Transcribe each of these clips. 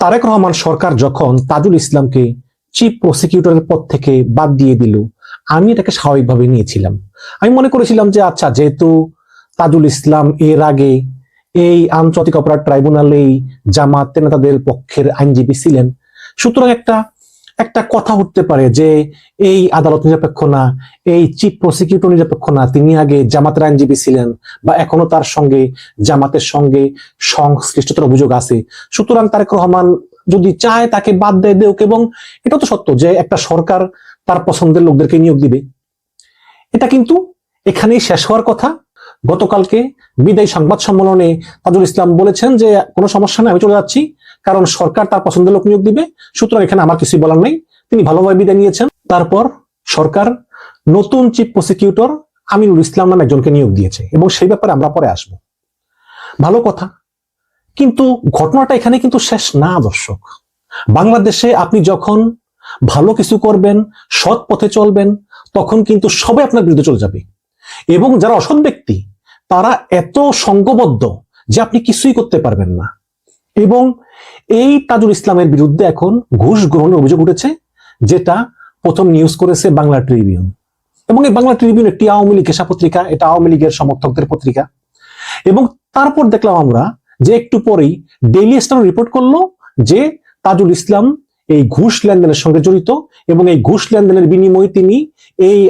তারেক রহমান সরকার যখন তাজুল ইসলামকে চিফ প্রসিকিউটরের পদ থেকে বাদ দিয়ে দিল, আমি এটাকে স্বাভাবিকভাবে নিয়েছিলাম। আমি মনে করেছিলাম যে আচ্ছা, যেহেতু তাজুল ইসলাম এর আগে এই আন্তর্জাতিক অপরাধ ট্রাইব্যুনালেই জামাত নেতাদের পক্ষের আইনজীবী ছিলেন, সুতরাং একটা একটা কথা উঠতে পারে যে এই আদালত নিরপেক্ষ না, এই চিফ প্রসিকিউটর নিরপেক্ষ না, তিনি আগে জামাতের আইনজীবী ছিলেন বা এখনো তার সঙ্গে জামাতের সঙ্গে সংশ্লিষ্টতার অভিযোগ আছে, সুতরাং তারেক রহমান যদি চায় তাকে বাদ দিয়ে দেউক। এবং এটা তো সত্য যে একটা সরকার তার পছন্দের লোকদেরকে নিয়োগ দিবে, এটা কিন্তু এখানেই শেষ হওয়ার কথা। গতকালকে বিদায়ী সংবাদ সম্মেলনে তাজুল ইসলাম বলেছেন যে কোনো সমস্যা নেই, আমি চলে যাচ্ছি, কারণ সরকার তার পছন্দের লোক নিয়োগ দিবে, সুতরাং এখানে আমার কিছুই বলার নেই। তিনি ভালোভাবে বিদায় নিয়েছেন। তারপর সরকার নতুন চিফ প্রসিকিউটর আমিনুল ইসলাম নামে একজনকে নিয়োগ দিয়েছে এবং সেই ব্যাপারে আমরা পরে আসব। ভালো কথা, কিন্তু ঘটনাটা এখানে কিন্তু শেষ না দর্শক। বাংলাদেশে আপনি যখন ভালো কিছু করবেন, সৎ পথে চলবেন, তখন কিন্তু সবাই আপনার বিরুদ্ধে চলে যাবে এবং যারা অসৎ ব্যক্তি তারা এত সংঘবদ্ধ যে আপনি কিছুই করতে পারবেন না। এবং এই তাজুল ইসলামের বিরুদ্ধে এখন ঘুষ গ্রহণের অভিযোগ উঠেছে, যেটা প্রথম নিউজ করেছে বাংলা ট্রিবিউন। এবং এই বাংলা ট্রিবিউন একটি আওয়ামী লীগ ঘেঁষা পত্রিকা, এটা আওয়ামী লীগের সমর্থকদের পত্রিকা। এবং তারপর দেখলাম আমরা যে একটু পরেই ডেইলি স্টার রিপোর্ট করলো যে তাজুল ইসলাম এই ঘুষ লেনদেনের সঙ্গে জড়িত এবং এই ঘুষ লেনদেনের বিনিময়ে তিনি এই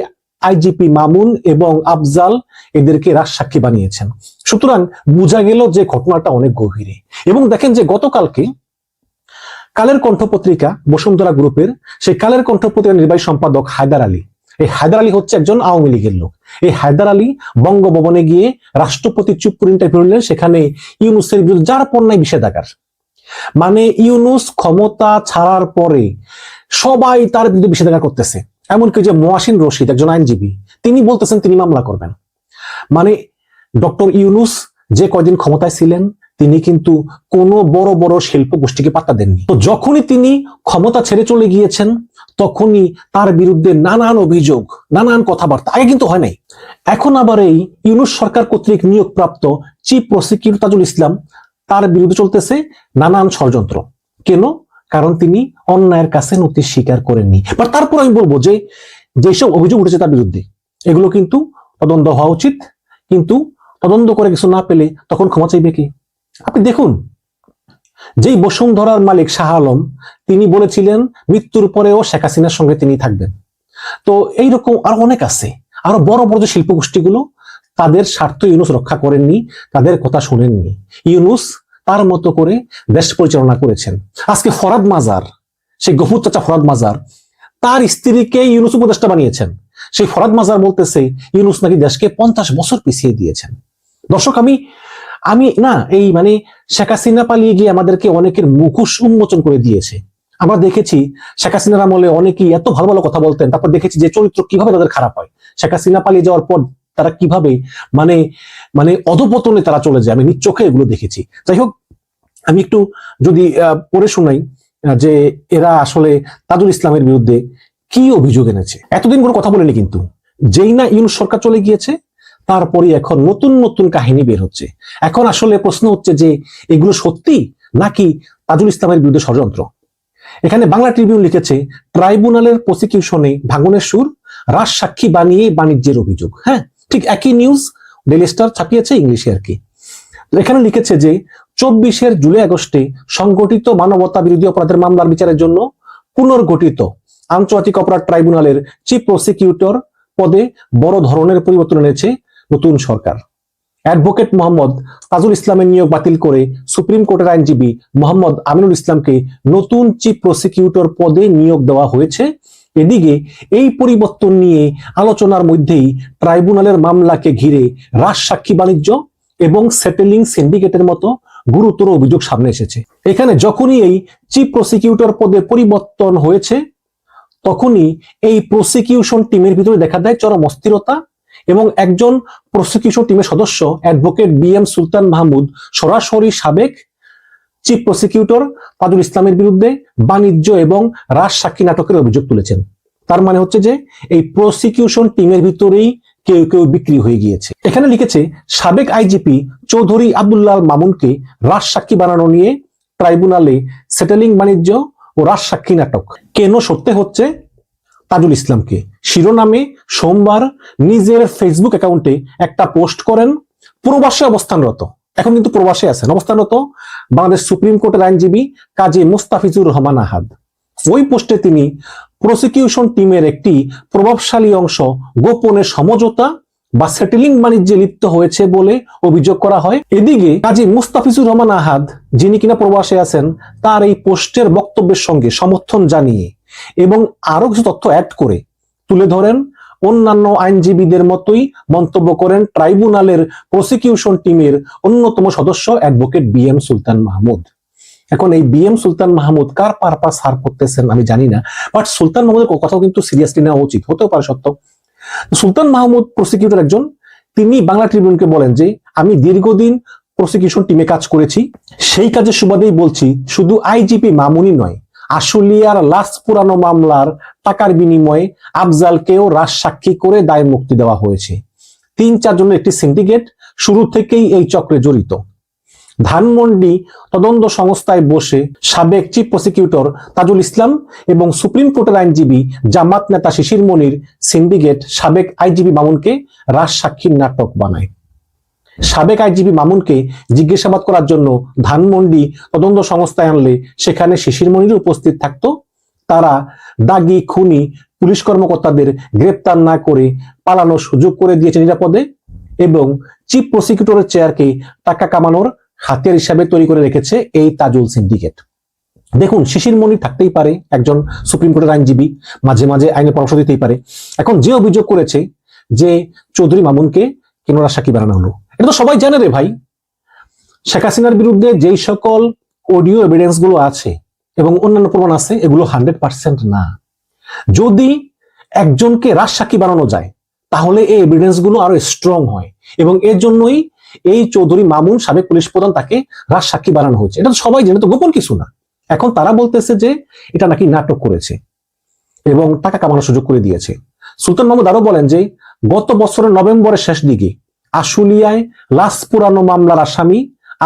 আইজিপি মামুন এবং আফজাল এদেরকে রাজসাক্ষী বানিয়েছেন। সুতরাং বোঝা গেল যে ঘটনাটা অনেক গভীরে। এবং দেখেন যে গতকালকে কালের কণ্ঠ পত্রিকা বসুন্ধরা গ্রুপের সেই কালের কণ্ঠ পত্রিকার নির্বাহী সম্পাদক হায়দার আলী, এই হায়দার আলী হচ্ছে একজন আওয়ামী লীগের লোক। এই হায়দার আলী বঙ্গভবনে গিয়ে রাষ্ট্রপতি চুপ করে ইন্টারভিউ নিলেন, সেখানে ইউনূসের বিরুদ্ধে যার পণ্যায় নিষেধাজ্ঞা, মানে ইউনূস ক্ষমতা ছাড়ার পরে সবাই তার বিরুদ্ধে নিষেধাজ্ঞা করতেছে। এমনকি যে মহাসিন রশিদ একজন আইনজীবী, তিনি বলতেছেন তিনি মামলা করবেন। মানে ডক্টর ইউনূস যে কয়দিন ক্ষমতায় ছিলেন তিনি কিন্তু কোনো বড় বড় শিল্প গোষ্ঠীকে পাত্তা দেননি। তো যখনই তিনি ক্ষমতা ছেড়ে চলে গিয়েছেন তখনই তার বিরুদ্ধে নানান অভিযোগ, নানান কথাবার্তা, আগে কিন্তু হয় নাই। এখন আবার এই ইউনূস সরকার কর্তৃক নিয়োগপ্রাপ্ত চিফ প্রসিকিউটর তাজুল ইসলাম, তার বিরুদ্ধে চলতেছে নানান ষড়যন্ত্র। কেন? কারণ তিনি অন্যায়ের কাছে নতি স্বীকার করেননি। বাট তারপর আমি বলবো যে যেসব অভিযোগ উঠেছে তার বিরুদ্ধে, এগুলো কিন্তু তদন্ত হওয়া উচিত। কিন্তু তদন্ত করে কিছু না পেলে তখন ক্ষমা চাইবে কি? আপনি দেখুন, যেই বসুন্ধরার মালিক শাহ আলম, তিনি বলেছিলেন মৃত্যুর পরেও শেখ হাসিনার সঙ্গে তিনি থাকবেন। তো এইরকম আরো অনেক আছে, আরো বড় বড় যে শিল্প গোষ্ঠীগুলো, তাদের স্বার্থ ইউনূস রক্ষা করেননি, তাদের কথা শুনেননি। ইউনূস তার মতো করে দেশ পরিচালনা করেছেন। আজকে ফরাদ মাজার, সেই গফুর চাচা ফরাদ মাজার, তার স্ত্রীকে ইউনূস উপদেষ্টা বানিয়েছেন। সেই ফরাদ মাজার বলতেছে ইউনূস নাকি দেশকে 50 বছর পিছিয়ে দিয়েছেন। দর্শক, আমি না, এই মানে শেখ হাসিনা পালিয়ে গিয়ে আমাদেরকে অনেকের মুখোশ উন্মোচন করে দিয়েছে। আমরা দেখেছি শেখ হাসিনার আমলে অনেকেই এত ভালো ভালো কথা বলতেন, তারপর দেখেছি যে চরিত্র কিভাবে তাদের খারাপ হয়। শেখ হাসিনা পালিয়ে যাওয়ার পর তারা কিভাবে মানে মানে অধপতনে তারা চলে যায়, আমি নিজ চোখে এগুলো দেখেছি। যাই হোক, আমি একটু যদি পড়ে শোনাই যে এরা আসলে তাজুল ইসলামের বিরুদ্ধে কি অভিযোগ এনেছে। এতদিন কোনো কথা বলেনি, কিন্তু যেই না ইউনূস সরকার চলে গিয়েছে তারপরে এখন নতুন নতুন কাহিনী বের হচ্ছে। এখন আসলে প্রশ্ন হচ্ছে যে এগুলো সত্যি নাকি তাজুল ইসলামের বিরুদ্ধে ষড়যন্ত্র। এখানে বাংলা ট্রিবিউন লিখেছে, ট্রাইব্যুনালের প্রসিকিউশনে ভাঙনের সুর, রাজসাক্ষী বানিয়ে বাণিজ্যের অভিযোগ। হ্যাঁ, ঠিক একই নিউজ ডেইলি স্টার ছাপিয়েছে ইংলিশে আর কি। এখানে লিখেছে যে 24 জুলাই আগস্টে সংগঠিত মানবতা বিরোধী অপরাধের মামলার বিচারের জন্য পুনর্গঠিত আন্তর্জাতিক অপরাধ ট্রাইব্যুনালের চিফ প্রসিকিউটর পদে বড় ধরনের পরিবর্তন এনেছে নতুন সরকার। অ্যাডভোকেট মোহাম্মদ তাজুল ইসলামের নিয়োগ বাতিল করে সুপ্রিম কোর্টের আইনজীবী মোহাম্মদ আমিনুল ইসলামকে নতুন চিফ প্রসিকিউটর পদে নিয়োগ দেওয়া হয়েছে। এদিকে এই পরিবর্তন নিয়ে আলোচনার মধ্যেই ট্রাইব্যুনালের মামলাকে ঘিরে রাজসাক্ষী বাণিজ্য এবং সেটেলিং সিন্ডিকেটের মতো গুরুতর অভিযোগ সামনে এসেছে। এখানে যখনই এই চিফ প্রসিকিউটর পদে পরিবর্তন হয়েছে তখনই এই প্রসিকিউশন টিমের ভিতরে দেখা দেয় চরম অস্থিরতা এবং একজন প্রসিকিউশন টিমের সদস্য অ্যাডভোকেট BM সুলতান মাহমুদ সরাসরি সাবেক চিফ প্রসিকিউটর তাজুল ইসলামের বিরুদ্ধে বাণিজ্য এবং রাজসাক্ষী নাটকের অভিযোগ তুলেছেন। তার মানে হচ্ছে যে এই প্রসিকিউশন টিমের ভিতরেই কেউ কেউ বিক্রি হয়ে গিয়েছে। এখানে লিখেছে, সাবেক আইজিপি চৌধুরী আব্দুল্লাহ মামুনকে রাজসাক্ষী বানানো নিয়ে ট্রাইব্যুনালে সেটেলিং বাণিজ্য ও রাজসাক্ষী নাটক কেন সত্যি হচ্ছে তাজুল ইসলামকে শিরোনামে সোমবার নিজের ফেসবুক অ্যাকাউন্টে একটা পোস্ট করেন প্রবাসে অবস্থানরত, এখন কিন্তু প্রবাসে আছেন, অবস্থানরত বাংলাদেশ সুপ্রিম কোর্টের আইনজীবী কাজী মুস্তাফিজুর রহমান আহাদ। ওই পোস্টে তিনি প্রসিকিউশন টিমের একটি প্রভাবশালী অংশ গোপনে সমঝোতা বা সেটেলিং বাণিজ্যে লিপ্ত হয়েছে বলে অভিযোগ করা হয়। এদিকে কাজী মুস্তাফিজুর রহমান আহাদ, যিনি কিনা প্রবাসে আছেন, তার এই পোস্টের বক্তব্যের সঙ্গে সমর্থন জানিয়ে এবং আরো কিছু তথ্য অ্যাড করে তুলে ধরেন অন্যান্য আইনজীবীদের মতোই মন্তব্য করেন ট্রাইব্যুনালের প্রসিকিউশন টিমের অন্যতম সদস্য অ্যাডভোকেট বি.এম. সুলতান মাহমুদ। এখন এই বি.এম. সুলতান মাহমুদ কার পারপাস সার্ভ করতেছেন আমি জানি না, বাট সুলতান মাহমুদের কথাও কিন্তু সিরিয়াসলি নেওয়া উচিত, হতেও পারে সত্য। সুলতান মাহমুদ প্রসিকিউটর একজন, তিনি বাংলা ট্রিবিউনকে বলেন যে আমি দীর্ঘদিন প্রসিকিউশন টিমে কাজ করেছি, সেই কাজের সুবাদেই বলছি শুধু আইজিপি মামুনই নয়, আশুলিয়ার লাশ পুরানো মামলার টাকার বিনিময়ে আফজালকেও রাজসাক্ষী করে দায় মুক্তি দেওয়া হয়েছে। ৩-৪ জনের একটি সিন্ডিকেট শুরু থেকেই এই চক্রে জড়িত। ধানমন্ডি তদন্ত সংস্থায় বসে সাবেক চিফ প্রসিকিউটর তাজুল ইসলাম এবং সুপ্রিম কোর্টের আইনজীবী জামাত নেতা শিশির মনির সিন্ডিকেট সাবেক আইজিপি মামুনকে রাজসাক্ষীর নাটক বানায়। সাবেক আইজিপি মামুনকে জিজ্ঞাসাবাদ করার জন্য ধানমন্ডি তদন্ত সংস্থায় আনলে সেখানে শিশির মনির উপস্থিত থাকতো। তারা দাগি খুনি পুলিশ কর্মকর্তাদের গ্রেপ্তার না করে পালানোর সুযোগ করে দিয়েছে নিরাপদে এবং চিফ প্রসিকিউটরের চেয়ারকে টাকা কামানোর হাতিয়ার হিসাবে তৈরি করে রেখেছে এই তাজুল সিন্ডিকেট। দেখুন, শিশির মনির থাকতেই পারে, একজন সুপ্রিম কোর্টের আইনজীবী, মাঝে মাঝে আইনের পরামর্শ দিতেই পারে। এখন যে অভিযোগ করেছে যে চৌধুরী মামুনকে কেন রাজসাক্ষী বানানো হলো, এটা তো সবাই জানে রে ভাই। শেখ হাসিনার বিরুদ্ধে যেই সকল অডিও এভিডেন্স গুলো আছে এবং অন্যান্য প্রমাণ আছে, এগুলো 100% না। যদি একজনকে রাজসাক্ষী বানানো যায় তাহলে এই এভিডেন্স গুলো আরো স্ট্রং হয় এবং এর জন্যই এই চৌধুরী মামুন সাবেক পুলিশ প্রধান তাকে রাজসাক্ষী বানানো হয়েছে। এটা তো সবাই জানে, তো গোপন কিছু না। এখন তারা বলতেছে যে এটা নাকি নাটক করেছে এবং টাকা কামানোর সুযোগ করে দিয়েছে। সুলতান মাহমুদ আরো বলেন যে গত বছরের নভেম্বরের শেষ দিকে আশুলিয়ায় লাশ পুরানো মামলার আসামি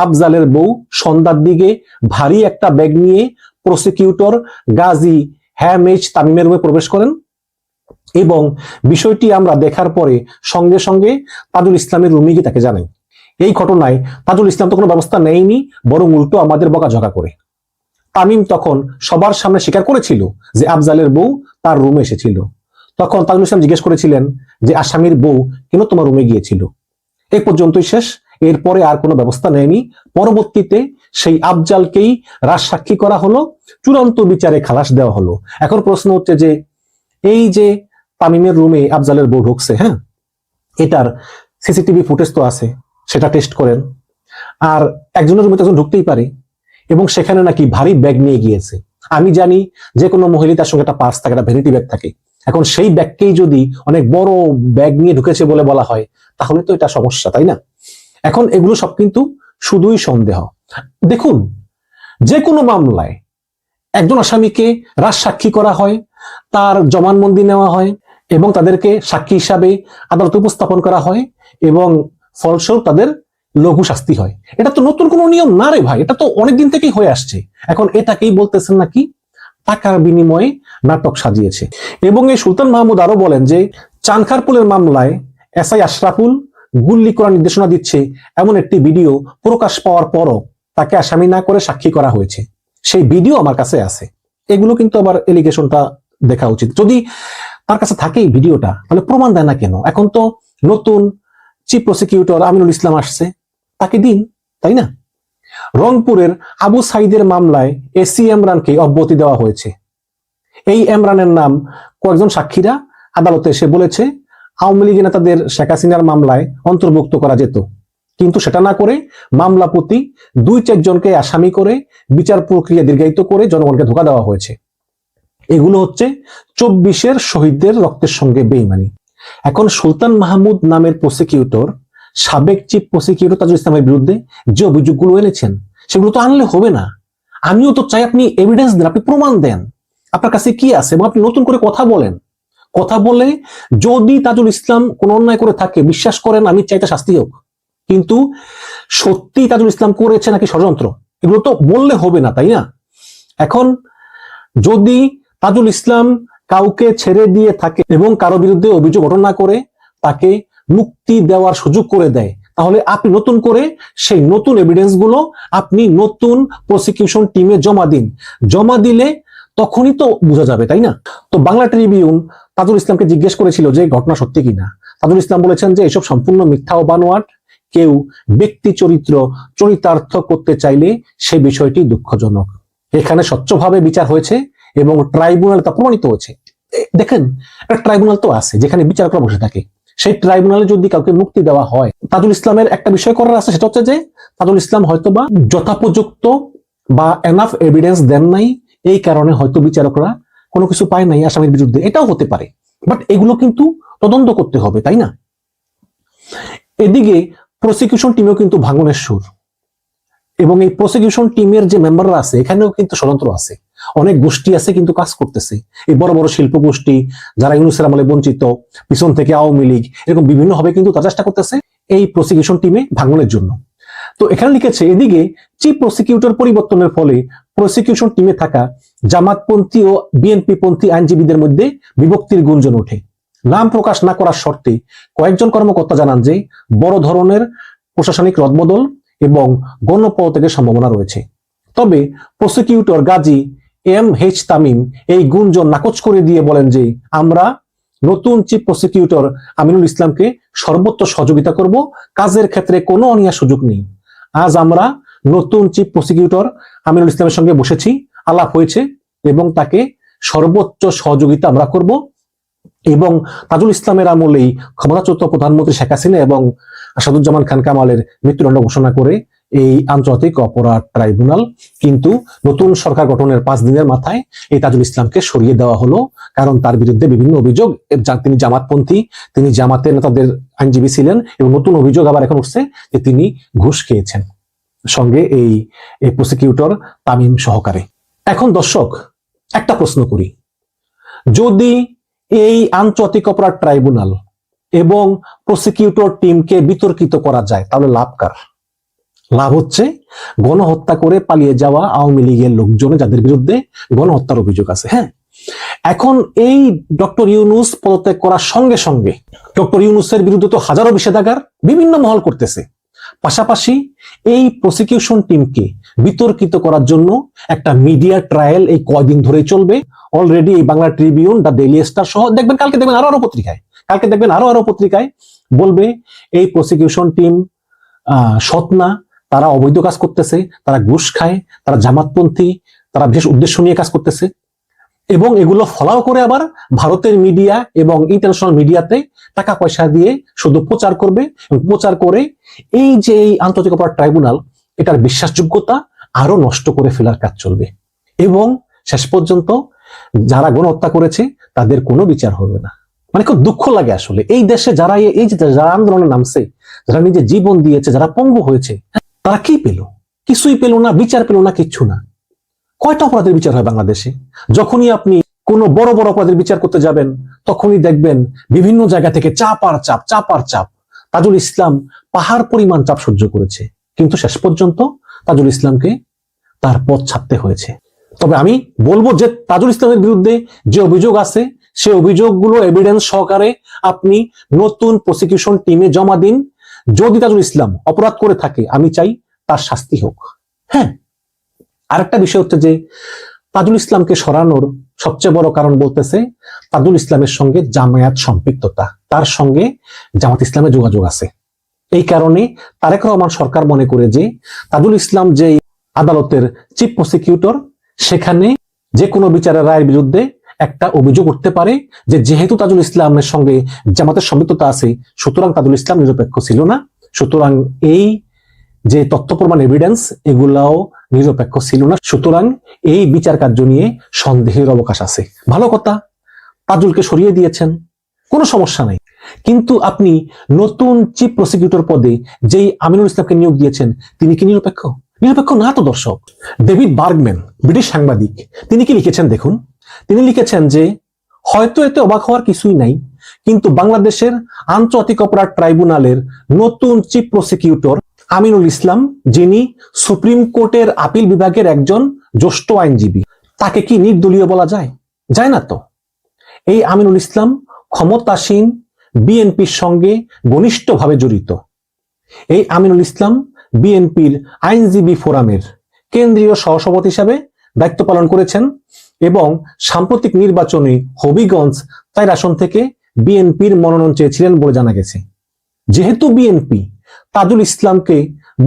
আফজালের বউ সন্ধ্যার দিকে ভারী একটা ব্যাগ নিয়ে প্রসিকিউটর গাজী হ্যামেজ তামিমের রুমে প্রবেশ করেন এবং বিষয়টি আমরা দেখার পরে সঙ্গে সঙ্গে তাজুল ইসলামের রুমে গিয়ে তাকে জানাই। এই ঘটনায় তাজুল ইসলাম তো কোনো ব্যবস্থা নেয়নি, বরং উল্টো আমাদের বকাঝকা করে। তামিম তখন সবার সামনে স্বীকার করেছিল যে আফজালের বউ তার রুমে এসেছিল। তখন তাজুল ইসলাম জিজ্ঞেস করেছিলেন যে আসামির বউ কেন তোমার রুমে গিয়েছিল। এই পর্যন্তই শেষ, এরপরে আর কোনো ব্যবস্থা নেয়নি। পরবর্তীতে সেই আফজালকেই রাজসাক্ষী করা হলো, চূড়ান্ত বিচারে খালাস দেওয়া হলো। এখন প্রশ্ন হচ্ছে যে এই যে তামিমের রুমে আফজালের বউ ঢুকছে, হ্যাঁ, এটার সিসিটিভি ফুটেজ তো আছে, সেটা টেস্ট করেন। আর একজনের রুমে তো একজন ঢুকতেই পারে এবং সেখানে নাকি ভারী ব্যাগ নিয়ে গিয়েছে। আমি জানি যে কোনো মহিলা তার সঙ্গে একটা পার্স থাকে, একটা ভ্যানিটি ব্যাগ থাকে। এখন সেই ব্যাগকেই যদি অনেক বড় ব্যাগ নিয়ে ঢুকেছে বলে বলা হয় তাহলে তো এটা সমস্যা, তাই না? এখন এগুলো সব কিন্তু শুধুই সন্দেহ। দেখুন, যে কোনো মামলায় একজন আসামিকে রাজসাক্ষী করা হয়, তার জবানবন্দি নেওয়া হয় এবং তাদেরকে সাক্ষী হিসাবে আদালতে উপস্থাপন করা হয় এবং ফলস্বরূপ তাদের লঘু শাস্তি হয়। এটা তো নতুন কোনো নিয়ম না রে ভাই, এটা তো অনেকদিন থেকেই হয়ে আসছে। এখন এটাকেই বলতেছেন নাকি টাকার বিনিময়ে নাটক সাজিয়েছে। এবং এই সুলতান মাহমুদ আরো বলেন যে চানখারপুলের মামলায় এসআই আশরাফুল গুল্লি করার নির্দেশনা দিচ্ছে এমন একটি ভিডিও প্রকাশ পাওয়ার পরও তাকে আসামি না করে সাক্ষী করা হয়েছে। সেই ভিডিও আমার কাছে আছে। এগুলো কিন্তু আবার এলিগেশনটা দেখা উচিত। যদি তার কাছে থাকে এই ভিডিওটা, তাহলে প্রমাণ দেয় না কেন? এখন তো নতুন চিফ প্রসিকিউটর আমিনুল ইসলাম আসছে, তাকে দিন, তাই না? রংপুরের আবু সাইদের মামলায় এসি ইমরানকে অব্যাহতি দেওয়া হয়েছে। এই ইমরানের নাম কয়েকজন সাক্ষীরা আদালতে এসে বলেছে আওয়ামী লীগ নেতাদের শেখ হাসিনার মামলায় অন্তর্ভুক্ত করা যেত, কিন্তু সেটা না করে মামলা প্রতি 2-4 জনকে আসামি করে বিচার প্রক্রিয়া দীর্ঘায়িত করে জনগণকে ধোঁকা দেওয়া হয়েছে। এগুলো হচ্ছে 24-এর শহীদদের রক্তের সঙ্গে বেইমানি। এখন সুলতান মাহমুদ নামের প্রসিকিউটর সাবেক চিফ প্রসিকিউটর তাজুল ইসলামের বিরুদ্ধে যে অভিযোগগুলো এনেছেন সেগুলো তো আনলে হবে না। আমিও তো চাই আপনি এভিডেন্স দেন, আপনি প্রমাণ দেন, আপনার কাছে কি আছে এবং আপনি নতুন করে কথা বলেন। কথা বলে যদি তাজুল ইসলাম কোন অন্যায় করে থাকে, বিশ্বাস করেন আমি চাইতে শাস্তি হোক, কিন্তু সত্যি তাজুল ইসলাম করেছে নাকি ষড়যন্ত্র, এগুলো তো বললে হবে না, তাই না? এখন যদি তাজুল ইসলাম কাউকে ছেড়ে দিয়ে থাকে এবং কারো বিরুদ্ধে অভিযোগ গঠন না করে তাকে মুক্তি দেওয়ার সুযোগ করে দেয়, তাহলে আপনি নতুন করে সেই নতুন এভিডেন্স গুলো আপনি নতুন প্রসিকিউশন টিমে জমা দিন। জমা দিলে তখনই তো বোঝা যাবে, তাই না? তো বাংলা ট্রিবিউন তাজুল ইসলামকে জিজ্ঞেস করেছিল যে ঘটনা সত্যি কিনা। তাজুল ইসলাম বলেছেন যে এসব সম্পূর্ণ মিথ্যা ও বানোয়াট। কেউ ব্যক্তি চরিতার্থ করতে চাইলে সে বিষয়টি দুঃখজনক। এখানে স্বচ্ছভাবে বিচার হয়েছে এবং ট্রাইব্যুনাল তা প্রমাণিত হয়েছে। দেখেন, একটা ট্রাইব্যুনাল তো আছে যেখানে বিচারকরা বসে থাকে। সেই ট্রাইব্যুনালে যদি কাউকে মুক্তি দেওয়া হয়, তাজুল ইসলামের একটা বিষয় করার আছে, সেটা হচ্ছে যে তাজুল ইসলাম হয়তোবা যথোপযুক্ত বা এনাফ এভিডেন্স দেন নাই, এই কারণে হয়তো বিচারকরা কোনো কিছু পায় নাই আসামির বিরুদ্ধে, এটাও হতে পারে। বাট এগুলো কিন্তু তদন্ত করতে হবে, তাই না? এদিকে প্রসিকিউশন টিমেও কিন্তু ভাঙনের সুর, এবং এই প্রসিকিউশন টিমের যে মেম্বাররা আছে এখানেও কিন্তু ষড়যন্ত্র আছে। অনেক গোষ্ঠী আছে কিন্তু কাজ করতেছে, এই বড় বড় শিল্প গোষ্ঠী যারা ইউনূসের আমলে বঞ্চিত, পিছন থেকে আওয়ামী লীগ, এরকম বিভিন্ন ভাবে কিন্তু তারা চেষ্টা করতেছে এই প্রসিকিউশন টিমে ভাঙনের জন্য। তো এখানে লিখেছে, এদিকে চিফ প্রসিকিউটর পরিবর্তনের ফলে প্রসিকিউশন টিমে থাকা জামাতপন্থী ও বিএনপি পন্থী আইনজীবীদের মধ্যে বিভক্তির গুঞ্জন ওঠে। নাম প্রকাশ না করার শর্তে কয়েকজন কর্মকর্তা জানান যে বড় ধরনের প্রশাসনিক রদবদল এবং গণপদত্যাগের সম্ভাবনা রয়েছে। তবে প্রসিকিউটর গাজী MH তামিম এই গুঞ্জন নাকচ করে দিয়ে বলেন যে আমরা নতুন চিফ প্রসিকিউটর আমিনুল ইসলামকে সর্বোচ্চ সহযোগিতা করব, কাজের ক্ষেত্রে কোনো অনিয়ার সুযোগ নেই। আজ আমরা নতুন চিফ প্রসিকিউটর আমিনুল ইসলামের সঙ্গে বসেছি, আলাপ হয়েছে এবং তাকে সর্বোচ্চ সহযোগিতা আমরা করব। এবং তাজুল ইসলামের আমলেই ক্ষমতাচ্যুত প্রধানমন্ত্রী শেখ হাসিনা এবং আসাদুজ্জামান খান কামালের মৃত্যুদণ্ড ঘোষণা করে এই আন্তর্জাতিক অপরাধ ট্রাইব্যুনাল কিন্তু নতুন সরকার গঠনের 5 দিনের মাথায় এই তাজুল ইসলামকে সরিয়ে দেওয়া হলো, কারণ তার বিরুদ্ধে বিভিন্ন অভিযোগ, তিনি জামাতপন্থী, তিনি জামাতের নেতাদের আইনজীবী ছিলেন, এবং নতুন অভিযোগ আবার এখন উঠছে যে তিনি ঘুষ খেয়েছেন সঙ্গে এই প্রসিকিউটর তামিম সহকারে। এখন দর্শক, একটা প্রশ্ন করি, যদি এই আন্তর্জাতিক অপরাধ ট্রাইব্যুনাল এবং প্রসিকিউটর টিমকে বিতর্কিত করা যায়, তাহলে লাভ কার? লাভ হচ্ছে গণহত্যা করে পালিয়ে যাওয়া আওয়ামী লীগের লোকজন যাদের বিরুদ্ধে গণহত্যার অভিযোগ আছে। হ্যাঁ, এখন এই ডক্টর ইউনূস পদত্যাগ করার সঙ্গে সঙ্গে ডক্টর ইউনূসের বিরুদ্ধে তো হাজারো নিষেধাজ্ঞার বিভিন্ন মহল করতেছে, পাশাপাশি এই প্রসিকিউশন টিমকে বিতর্কিত করার জন্য একটা মিডিয়া ট্রায়াল এই কয়দিন ধরে চলবে। অলরেডি এই Bangla Tribune, the daily star সহ দেখবেন, কালকে দেখবেন আরো পত্রিকায় বলবে এই প্রসিকিউশন টিম সৎ না, তারা অবৈধ কাজ করতেছে, তারা ঘুষ খায়, তারা জামাতপন্থী, তারা বিশেষ উদ্দেশ্য নিয়ে কাজ করতেছে, এবং এগুলো ফলাও করে আবার ভারতের মিডিয়া এবং ইন্টারন্যাশনাল মিডিয়াতে টাকা পয়সা দিয়ে শুধু প্রচার করবে, এবং প্রচার করে এই যে এই আন্তর্জাতিক অপরাধ ট্রাইব্যুনাল, এটার বিশ্বাসযোগ্যতা আরো নষ্ট করে ফেলার কাজ চলবে, এবং শেষ পর্যন্ত যারা গণহত্যা করেছে তাদের কোনো বিচার হবে না। মানে খুব দুঃখ লাগে আসলে, এই দেশে যারা যারা আন্দোলনে নামছে, যারা নিজে জীবন দিয়েছে, যারা পঙ্গু হয়েছে, তারা কি পেল? কিছুই পেল না, বিচার পেল না, কিচ্ছু না। কয়টা অপরাধের বিচার হয় বাংলাদেশে? যখনই আপনি কোনো বড় বড় অপরাধের বিচার করতে যাবেন, তখনই দেখবেন বিভিন্ন জায়গা থেকে চাপ আর চাপ। তাজুল ইসলাম পাহাড় পরিমাণ চাপ সহ্য করেছে, কিন্তু শেষ পর্যন্ত তাজুল ইসলামকে তার পথ ছাড়তে হয়েছে। তবে আমি বলবো যে তাজুল ইসলামের বিরুদ্ধে যে অভিযোগ আছে, সে অভিযোগগুলো এভিডেন্স সহকারে আপনি নতুন প্রসিকিউশন টিমে জমা দিন। যদি তাজুল ইসলাম অপরাধ করে থাকে, আমি চাই তার শাস্তি হোক। হ্যাঁ, আরেকটা বিষয় হচ্ছে যে তাজুল ইসলামকে সরানোর সবচেয়ে বড় কারণ বলতেছে তাজুল ইসলামের সঙ্গে জামায়াত সম্পৃক্ততা, তার সঙ্গে জামাত ইসলামের যোগাযোগ আছে। এই কারণে তারেক রহমান সরকার মনে করে যে তাজুল ইসলাম যে আদালতের চিফ প্রসিকিউটর, সেখানে যে কোনো বিচারের রায়ের বিরুদ্ধে একটা অভিযোগ উঠতে পারে যে যেহেতু তাজুল ইসলামের সঙ্গে জামাতের সম্পৃক্ততা আছে, সুতরাং তাজুল ইসলাম নিরপেক্ষ ছিল না, সুতরাং এই যে তথ্য প্রমাণ এভিডেন্স এগুলাও নিরপেক্ষ ছিল না, সুতরাং এই বিচার কার্য নিয়ে সন্দেহের অবকাশ আছে। ভালো কথা, তাজুলকে সরিয়ে দিয়েছেন, কোনো সমস্যা নাই, কিন্তু আপনি নতুন চিফ প্রসিকিউটর পদে যেই আমিনুল ইসলামকে নিয়োগ দিয়েছেন, তিনি কি নিরপেক্ষ? নিরপেক্ষ না তো দর্শক। ডেভিড বার্গম্যান, ব্রিটিশ সাংবাদিক, তিনি কি লিখেছেন দেখুন। তিনি লিখেছেন যে হয়তো এতে অবাক হওয়ার কিছুই নাই, কিন্তু বাংলাদেশের আন্তর্জাতিক অপরাধ ট্রাইব্যুনালের নতুন চিফ প্রসিকিউটর আমিনুল ইসলাম, যিনি সুপ্রিম কোর্টের আপিল বিভাগের একজন জ্যেষ্ঠ আইনজীবী, তাকে কি নির্দলীয় বলা যায়? যায় না তো। এই আমিনুল ইসলাম ক্ষমতাসীন বিএনপির সঙ্গে ঘনিষ্ঠভাবে জড়িত। এই আমিনুল ইসলাম বিএনপির আইনজীবী ফোরামের কেন্দ্রীয় সহসভাপতি হিসাবে দায়িত্ব পালন করেছেন এবং সাম্প্রতিক নির্বাচনে হবিগঞ্জ 4 আসন থেকে বিএনপির মনোনয়ন চেয়েছিলেন বলে জানা গেছে। যেহেতু বিএনপি তাজুল ইসলামকে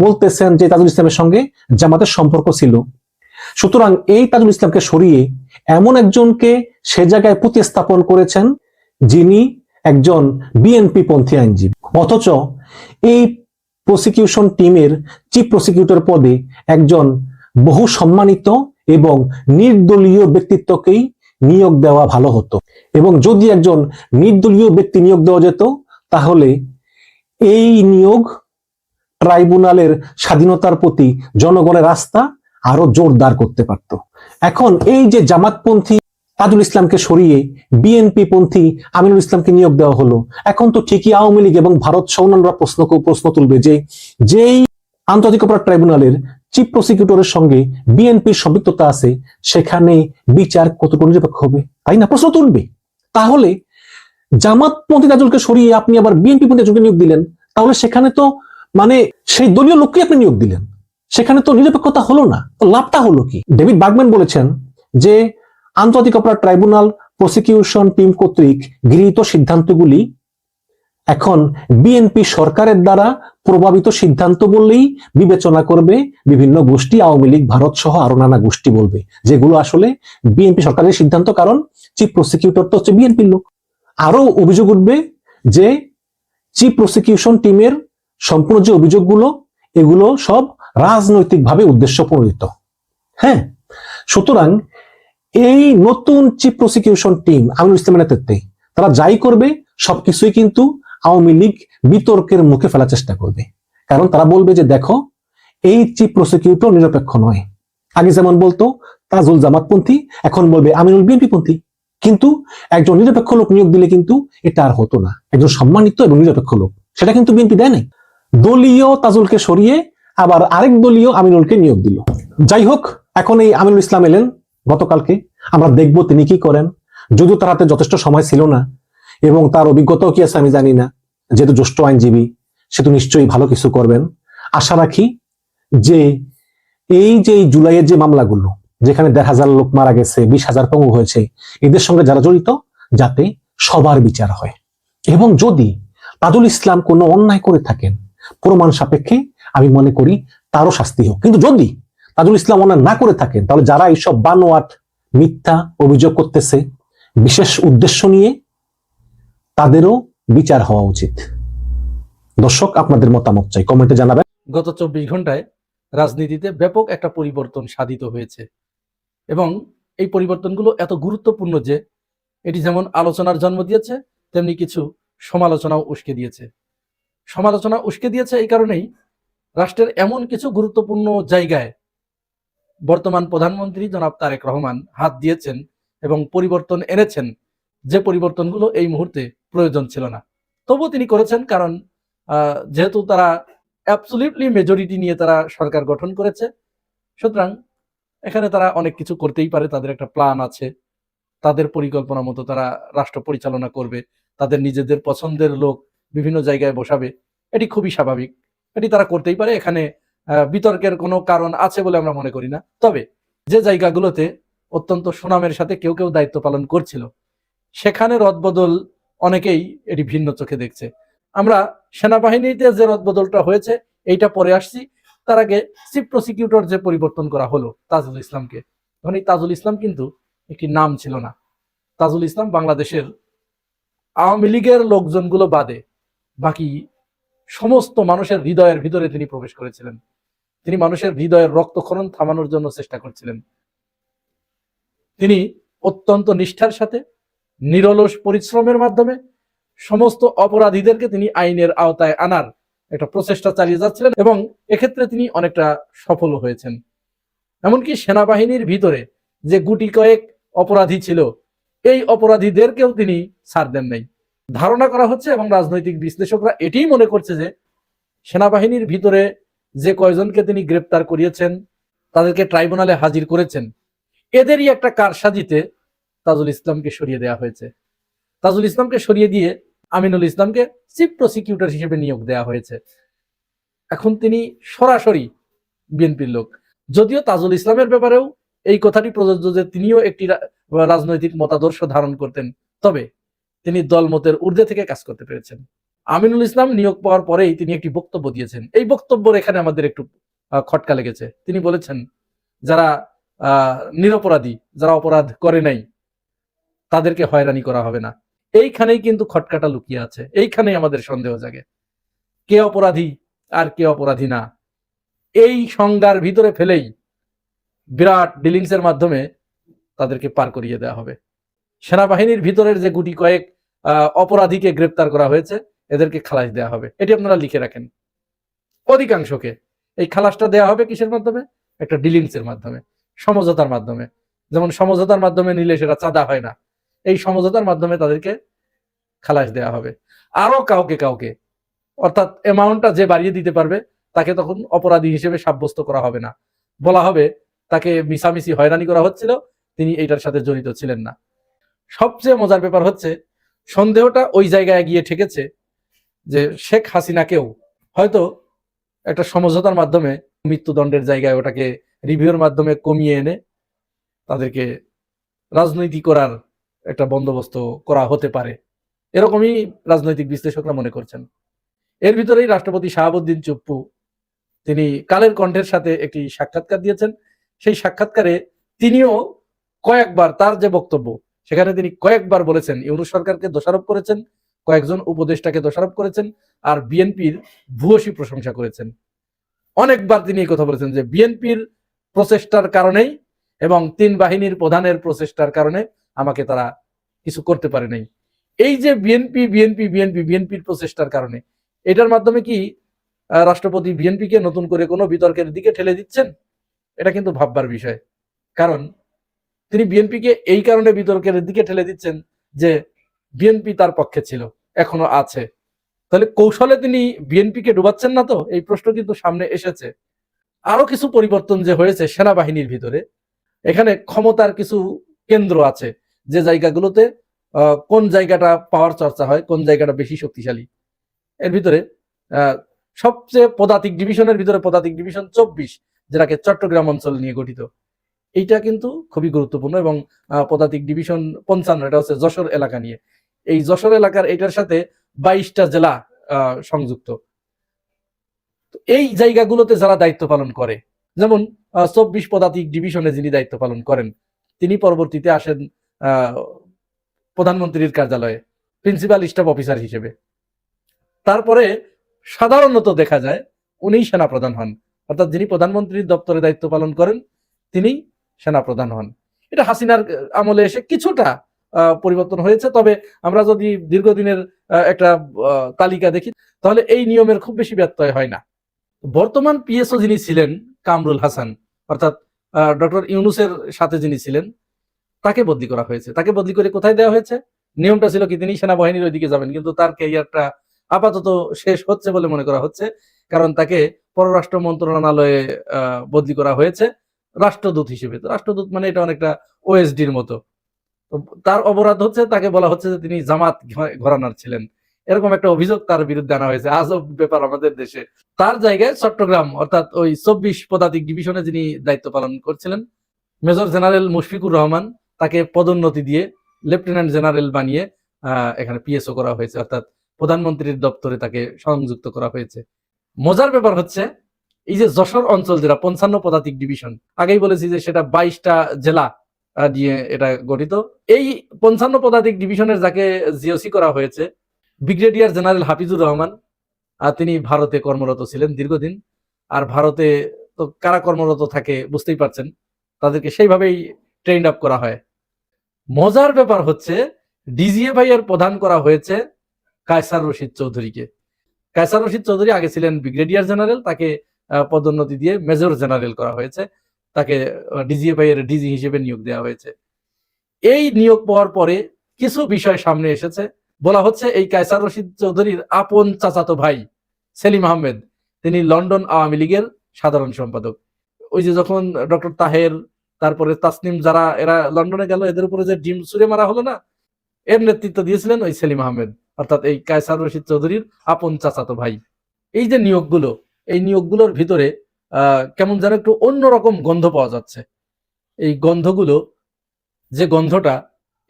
বলতেছেন যে তাজুল ইসলামের সঙ্গে জামাতের সম্পর্ক ছিল, সুতরাং এই তাজুল ইসলামকে সরিয়ে এমন একজনকে সে জায়গায় প্রতিস্থাপন করেছেন যিনি একজন বিএনপি পন্থী আইনজীবী। অথচ এই প্রসিকিউশন টিমের চিফ প্রসিকিউটর পদে একজন বহু সম্মানিত এবং নির্দলীয় ব্যক্তিত্বকেই নিয়োগ দেওয়া ভালো হতো। এবং যদি একজন নির্দলীয় ব্যক্তি নিয়োগ দেওয়া যেত তাহলে এই নিয়োগ ট্রাইব্যুনালের স্বাধীনতার প্রতি জনগণের আস্থা আরো জোরদার করতে পারত। এখন এই যে জামাতপন্থী তাজুল ইসলামকে সরিয়ে বিএনপি পন্থী আমিনুল ইসলামকে নিয়োগ দেওয়া হলো, এখন তো ঠিকই আওয়ামী লীগ এবং ভারত সহ অন্যান্যরা প্রশ্ন তুলবে যে যেই আন্তর্জাতিক অপরাধ ট্রাইব্যুনালের চিফ প্রসিকিউটরের সঙ্গে বিএনপির সম্পৃক্ততা আছে সেখানে বিচার কতটুকু নিরপেক্ষ হবে, তাই না? প্রশ্ন তুলবে। তাহলে জামাতপন্থী তাজুলকে সরিয়ে আপনি আবার বিএনপি পন্থী তাজুলকে নিয়োগ দিলেন, তাহলে সেখানে তো মানে সেই দলীয় লোককে আপনি নিয়োগ দিলেন, সেখানে তো নিরপেক্ষতা হলো না। তো লাভটা হলো কি? ডেভিড বার্গম্যান বলেছেন যে আন্তর্জাতিক অপরাধ ট্রাইব্যুনাল প্রসিকিউশন টিম কর্তৃক গৃহীত সিদ্ধান্তগুলি এখন বিএনপি সরকারের দ্বারা প্রভাবিত সিদ্ধান্ত বললেই বিবেচনা করবে বিভিন্ন গোষ্ঠী, আওয়ামী লীগ, ভারত সহ আরো নানা গোষ্ঠী বলবে যেগুলো আসলে বিএনপি সরকারের সিদ্ধান্ত, কারণ চিফ প্রসিকিউটর তো হচ্ছে বিএনপির লোক। আরো অভিযোগ উঠবে যে চিফ প্রসিকিউশন টিমের সম্পূর্ণ যে অভিযোগগুলো এগুলো সব রাজনৈতিকভাবে উদ্দেশ্য প্রণোদিত। হ্যাঁ, সুতরাং এই নতুন চিফ প্রসিকিউশন টিম আমিনুল ইসলামের নেতৃত্বে তারা যাই করবে সবকিছুই কিন্তু আওয়ামী লীগ বিতর্কের মুখে ফেলার চেষ্টা করবে। কারণ তারা বলবে যে দেখো এই চিফ প্রসিকিউটর নিরপেক্ষ নয়। আগে যেমন বলতো তাজুল জামাতপন্থী, এখন বলবে আমিনুল বিএনপি পন্থী। কিন্তু একজন নিরপেক্ষ লোক নিয়োগ দিলে কিন্তু এটা আর হতো না। একজন সম্মানিত এবং নিরপেক্ষ লোক, সেটা কিন্তু বিএনপি দেয় নাই। দলীয় তাজুলকে সরিয়ে আবার আরেক দলীয় আমিনুলকে নিয়োগ দিল। যাই হোক, এখন এই আমিনুল ইসলাম এলেন গতকালকে, আমরা দেখব তিনি কি করেন। যদিও তার হাতে যথেষ্ট সময় ছিল না এবং তার অভিজ্ঞতাও কি আছে আমি জানি না, যেহেতু জ্যেষ্ঠ আইনজীবী সে তো নিশ্চয়ই ভালো কিছু করবেন। আশা রাখি যে এই যে জুলাইয়ের যে মামলাগুলো যেখানে 1,500 লোক মারা গেছে, 20,000 পঙ্গু হয়েছে, এদের সঙ্গে যারা জড়িত যাতে সবার বিচার হয়। এবং যদি তাজুল ইসলাম কোনো অন্যায় করে থাকেন প্রমাণ সাপেক্ষে আমি মনে করি তারও শাস্তি হোক। কিন্তু যদি তাজুল ইসলাম অন্যায় না করে থাকেন তাহলে যারা এইসব বানোয়াট মিথ্যা অভিযোগ করতেছে বিশেষ উদ্দেশ্য নিয়ে তাদেরও বিচার হওয়া উচিত। দর্শক, আপনাদের মতামত চাই, কমেন্টে জানাবেন। গত 24 ঘন্টায় রাজনীতিতে ব্যাপক একটা পরিবর্তন সাধিত হয়েছে এবং এই পরিবর্তনগুলো এত গুরুত্বপূর্ণ যে এটি যেমন আলোচনার জন্ম দিয়েছে তেমনি কিছু সমালোচনাও উস্কে দিয়েছে। সমালোচনা উস্কে দিয়েছে এই কারণেই রাষ্ট্রের এমন কিছু গুরুত্বপূর্ণ জায়গায় বর্তমান প্রধানমন্ত্রী জনাব তারেক রহমান হাত দিয়েছেন এবং পরিবর্তন এনেছেন, যে পরিবর্তনগুলো এই মুহূর্তে প্রয়োজন ছিল না, তবুও তিনি করেছেন। কারণ যেহেতু তারা অ্যাবসলিউটলি মেজরিটি নিয়ে তারা সরকার গঠন করেছে, সুতরাং এখানে তারা অনেক কিছু করতেই পারে। তাদের একটা প্ল্যান আছে, তাদের পরিকল্পনা মতো তারা রাষ্ট্র পরিচালনা করবে, তাদের নিজেদের পছন্দের লোক বিভিন্ন জায়গায় বসাবে, এটি খুবই স্বাভাবিক, এটি তারা করতেই পারে। এখানে বিতর্কের কোনো কারণ আছে বলে আমরা মনে করি না। তবে যে জায়গাগুলোতে অত্যন্ত সুনামের সাথে কেউ কেউ দায়িত্ব পালন করছিল সেখানে রদবদল অনেকেই এটি ভিন্ন চোখে দেখছে। আমরা সেনাবাহিনীতে যে রদবদলটা হয়েছে এইটা পরে আসছি, তার আগে চিফ প্রসিকিউটর যে পরিবর্তন করা হলো তাজুল ইসলামকে, তখন এই তাজুল ইসলাম কিন্তু একটি নাম ছিল না। তাজুল ইসলাম বাংলাদেশের আওয়ামী লীগের লোকজনগুলো বাদে বাকি সমস্ত মানুষের হৃদয়ের ভিতরে তিনি প্রবেশ করেছিলেন। তিনি মানুষের হৃদয়ের রক্তক্ষরণ থামানোর জন্য চেষ্টা করছিলেন। তিনি অত্যন্ত নিষ্ঠার সাথে নিরলস পরিশ্রমের মাধ্যমে সমস্ত অপরাধীদেরকে তিনি আইনের আওতায় আনার একটা প্রচেষ্টা চালিয়ে যাচ্ছিলেন এবং এক্ষেত্রে তিনি অনেকটা সফল হয়েছেন। এমনকি সেনাবাহিনীর ভিতরে যে গুটি কয়েক অপরাধী ছিল এই অপরাধীদেরকেও তিনি ছাড় দেন নাই। ধারণা করা হচ্ছে এবং রাজনৈতিক বিশ্লেষকরা এটাই মনে করছে যে সেনাবাহিনীর ভিতরে যে কয়জনকে তিনি গ্রেপ্তার করিয়েছেন, তাদেরকে ট্রাইব্যুনালে হাজির করেছেন, এদেরই একটা কারসাজিতে তাজুল ইসলামকে সরিয়ে দেওয়া হয়েছে। তাজুল ইসলামকে সরিয়ে দিয়ে আমিনুল ইসলামকে চিফ প্রসিকিউটর হিসেবে নিয়োগ দেওয়া হয়েছে। এখন তিনি সরাসরি বিএনপির লোক। যদিও তাজুল ইসলামের ব্যাপারেও এই কথাটি প্রযোজ্য যে তিনিও একটি রাজনৈতিক মতাদর্শ ধারণ করতেন, তবে তিনি দলমতের ঊর্ধ্বে থেকে কাজ করতে পেরেছেন। আমিনুল ইসলাম নিয়োগ পাওয়ার পরেই তিনি একটি বক্তব্য দিয়েছেন। এই বক্তব্যের এখানে আমাদের একটু খটকা লেগেছে। তিনি বলেছেন, যারা নিরপরাধী, যারা অপরাধ করে নাই, তাদেরকে হয়রানি করা হবে না। এইখানেই কিন্তু খটকাটা লুকিয়ে আছে, এইখানেই আমাদের সন্দেহ জাগে। কে অপরাধী আর কে অপরাধী না, এই সংজ্ঞার ভিতরে ফেলেই বিরাট ডিলিংস এর মাধ্যমে তাদেরকে পার করিয়ে দেওয়া হবে। সেনাবাহিনীর ভিতরের যে গুটি কয়েক অপরাধীকে গ্রেপ্তার করা হয়েছে, এদেরকে খালাস দেওয়া হবে। এটি আপনারা লিখে রাখেন। অধিকাংশকে এই খালাসটা দেওয়া হবে কিসের মাধ্যমে? একটা ডিলিংস এর মাধ্যমে, সমঝোতার মাধ্যমে। যেমন সমঝোতার মাধ্যমে নিলে সেটা চাঁদা হয় না, এই সমঝোতার মাধ্যমে তাদেরকে খালাস দেওয়া হবে। আরো কাউকে অর্থাৎ অ্যামাউন্টটা যে বাড়িয়ে দিতে পারবে তাকে তখন অপরাধী হিসেবে সাব্যস্ত করা হবে না, বলা হবে তাকে মিছামিছি হয়রানি করা হচ্ছিল, তিনি এইটার সাথে জড়িত ছিলেন না। সবচেয়ে মজার ব্যাপার হচ্ছে, সন্দেহটা ওই জায়গায় গিয়ে ঠেকেছে যে শেখ হাসিনাকেও হয়তো একটা সমঝোতার মাধ্যমে মৃত্যুদণ্ডের জায়গায় ওটাকে রিভিউর মাধ্যমে কমিয়ে এনে তাদেরকে রাজনীতি করার একটা বন্দোবস্ত করা হতে পারে, এরকমই রাজনৈতিক বিশ্লেষকরা মনে করছেন। এর ভিতরেই রাষ্ট্রপতি শাহাবুদ্দিন চুপ্পু তিনি কালের কণ্ঠের সাথে একটি সাক্ষাৎকার দিয়েছেন। সেই সাক্ষাৎকারে তিনিও কয়েকবার তার যে বক্তব্য, সেখানে তিনি কয়েকবার বলেছেন, ইউনূস সরকারকে দোষারোপ করেছেন, কয়েকজন উপদেষ্টাকে দোষারোপ করেছেন, আর বিএনপির ভূয়সী প্রশংসা করেছেন। অনেকবার তিনি এই কথা বলেছেন যে বিএনপির প্রচেষ্টার কারণেই এবং তিন বাহিনীর প্রধানের প্রচেষ্টার কারণে আমাকে তারা কিছু করতে পারে নাই। এই যে বিএনপির প্রচেষ্টার কারণে, এটার মাধ্যমে কি রাষ্ট্রপতি বিএনপিকে নতুন করে কোনো বিতর্কের দিকে ঠেলে দিচ্ছেন? এটা কিন্তু ভাববার বিষয়। কারণ তিনি বিএনপিকে এই কারণে বিতর্কের দিকে ঠেলে দিচ্ছেন যে বিএনপি তার পক্ষে ছিল, এখনো আছে। তাহলে কৌশলে তিনি বিএনপিকে ডুবাচ্ছেন না তো? এই প্রশ্ন কিন্তু সামনে এসেছে। আরো কিছু পরিবর্তন যে হয়েছে সেনাবাহিনীর ভিতরে, এখানে ক্ষমতার কিছু কেন্দ্র আছে, যে জায়গাগুলোতে কোন জায়গাটা পাওয়ার চর্চা হয়, কোন জায়গাটা বেশি শক্তিশালী। এর ভিতরে সবচেয়ে পদাতিক ডিভিশনের ভিতরে পদাতিক ডিভিশন 24, যেটাকে চট্টগ্রাম অঞ্চল নিয়ে গঠিত, এইটা কিন্তু খুবই গুরুত্বপূর্ণ। এবং পদাতিক ডিভিশন 55, এটা হচ্ছে যশোর এলাকা নিয়ে। এই যশোর এলাকার এটার সাথে 22টা জেলা সংযুক্ত। এই জায়গাগুলোতে যারা দায়িত্ব পালন করে, যেমন 24 পদাতিক ডিভিশনে যিনি দায়িত্ব পালন করেন, তিনি পরবর্তীতে আসেন প্রধানমন্ত্রীর কার্যালয়ে প্রিন্সিপাল স্টাফ অফিসার হিসেবে। তারপরে সাধারণত দেখা যায় উনি সেনাপ্রধান হন, অর্থাৎ যিনি প্রধানমন্ত্রীর দপ্তরে দায়িত্ব পালন করেন তিনি সেনাপ্রধান হন। এটা হাসিনার আমলে এসে কিছুটা পরিবর্তন হয়েছে, তবে আমরা যদি দীর্ঘদিনের একটা তালিকা দেখি তাহলে এই নিয়মের খুব বেশি ব্যত্যয় হয় না। বর্তমান পিএসও যিনি ছিলেন কামরুল হাসান, অর্থাৎ ডক্টর ইউনূসের সাথে যিনি ছিলেন, তাকে বদলি করা হয়েছে। তাকে বদলি করে কোথায় দেওয়া হয়েছে? নিয়মটা ছিল কি, তিনি সেনাবাহিনীর ওইদিকে যাবেন, কিন্তু তার ক্যারিয়ারটা আপাতত শেষ হচ্ছে বলে মনে করা হচ্ছে, কারণ তাকে পররাষ্ট্র মন্ত্রণালয়ে বদলি করা হয়েছে রাষ্ট্রদূত হিসেবে। রাষ্ট্রদূত মানে এটা অনেকটা ওএসডির মতো। তার অপরাধ হচ্ছে, তাকে বলা হচ্ছে যে তিনি জামাত ঘরানার ছিলেন, এরকম একটা অভিযোগ তার বিরুদ্ধে আনা হয়েছে। আজব ব্যাপার আমাদের দেশে। তার জায়গায় চট্টগ্রাম, অর্থাৎ ওই 24 পদাতিক ডিভিশনে যিনি দায়িত্ব পালন করছিলেন মেজর জেনারেল মুশফিকুর রহমান, তাকে পদোন্নতি দিয়ে লেফটেন্যান্ট জেনারেল বানিয়ে এখানে পিএসও করা হয়েছে, অর্থাৎ প্রধানমন্ত্রীর দপ্তরে তাকে সংযুক্ত করা হয়েছে। মজার ব্যাপার হচ্ছে, এই যে যশোর অঞ্চল যেটা 55 পদাতিক ডিভিশন, আগেই বলেছি যে সেটা 22টা জেলা দিয়ে এটা গঠিত। এই 55 পদাতিক ডিভিশনের যাকে জিওসি করা হয়েছে ব্রিগেডিয়ার জেনারেল হাফিজুর রহমান, তিনি ভারতে কর্মরত ছিলেন দীর্ঘদিন। আর ভারতে তো কারা কর্মরত থাকে বুঝতেই পারছেন, তাদেরকে সেইভাবেই ট্রেন্ড আপ করা হয়। মজার ব্যাপার হচ্ছে, ডিজিএফআই এর প্রধান করা হয়েছে কায়সার রশিদ চৌধুরীকে। কায়সার রশিদ চৌধুরী আগে ছিলেন ব্রিগেডিয়ার জেনারেল, তাকে পদোন্নতি দিয়ে মেজর জেনারেল করা হয়েছে, তাকে ডিজিএফআই এর ডিজি হিসেবে নিয়োগ দেওয়া হয়েছে। এই নিয়োগ পাওয়ার পরে কিছু বিষয় সামনে এসেছে। বলা হচ্ছে এই কায়সার রশিদ চৌধুরীর আপন চাচাতো ভাই সেলিম আহমেদ, তিনি লন্ডন আওয়ামী লীগের সাধারণ সম্পাদক। ওই যে যখন ডক্টর তাহের, তারপরে তাসনিম, যারা এরা লন্ডনে গেল, এদের উপরে যে ডিম ছুঁড়ে মারা হলো না, এর নেতৃত্ব দিয়েছিলেন ওই সেলিম আহমেদ, অর্থাৎ এই কায়সার রশিদ চৌধুরীর আপন চাচাতো ভাই। এই যে নিয়োগগুলো, এই নিয়োগগুলোর ভিতরে কেমন যেন একটু অন্যরকম গন্ধ পাওয়া যাচ্ছে। এই গন্ধগুলো, যে গন্ধটা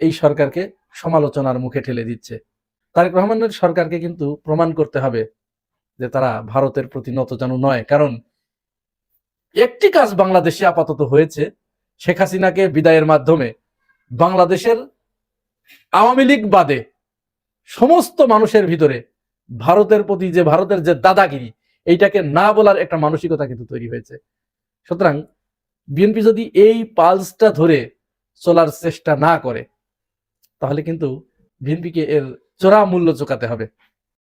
এই সরকারকে সমালোচনার মুখে ঠেলে দিচ্ছে। তারেক রহমানের সরকারকে কিন্তু প্রমাণ করতে হবে যে তারা ভারতের প্রতি নতজানু নয়। কারণ একটি কাজ বাংলাদেশে আপাতত হয়েছে, শেখ হাসিনাকে বিদায়ের মাধ্যমে বাংলাদেশের আওয়ামী লীগ বাদে সমস্ত মানুষের ভিতরে ভারতের প্রতি যে ভারতের যে দাদাগিরি, এইটাকে না বলার একটা মানসিকতা কিন্তু তৈরি হয়েছে। সুতরাং বিএনপি যদি এই পালসটা ধরে চলার চেষ্টা না করে, তাহলে কিন্তু বিএনপিকে এর চড়া মূল্য চুকাতে হবে।